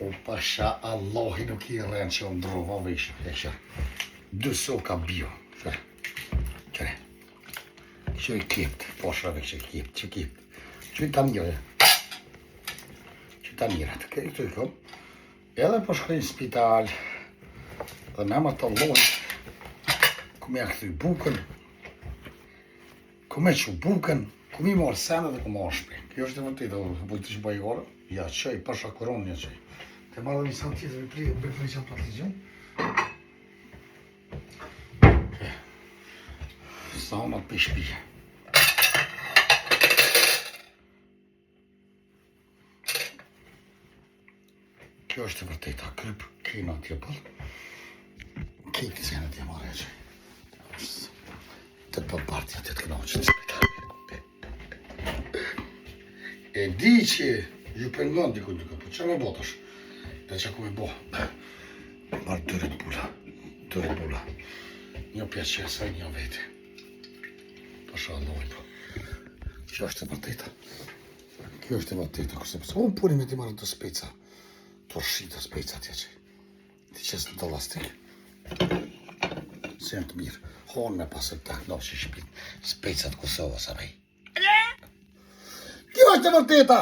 O pasha Allahi nuk I rrenë që o ndrova vesh. Dy soka bio. Qëre. Që I kipt, poshrave që kipt. Që I ta mire. Që ta mire. Këtë I kom. Edhe po shkoj në spital. Dhe me më të lojnë. Ku me ja këthy bukën. Ku me që bukën. Ku mi morë senë dhe ku morë shpe. Kjo është e vërtit, dhe bujtë që bëj orë. Ja qëj, pasha koronë një qëj. Te marrë një sanë tjetër, bëj që atë të gjënë. Sa më për shpije. Kjo është e vërteta, kryp, kina tje pëllë. Kejtë cene tje marrë e qëj. Të për partja të të kënoqë të spital. E di që ju pengon dikun duke, po që me botash? Dhe që ku me bo? Marë dërit bula. Një pjeqesa, një vete. Pasha Allahi, po. Kjo është e vërteta. Kërse pëse, unë puni me ti marrë të speca. Të rshita speca tja që. Ti qesë në të lastik. Se janë të mirë. Honë me pasër të aknoqë që shpit. Specat Kosovës, a vej. Kjo është e vërteta!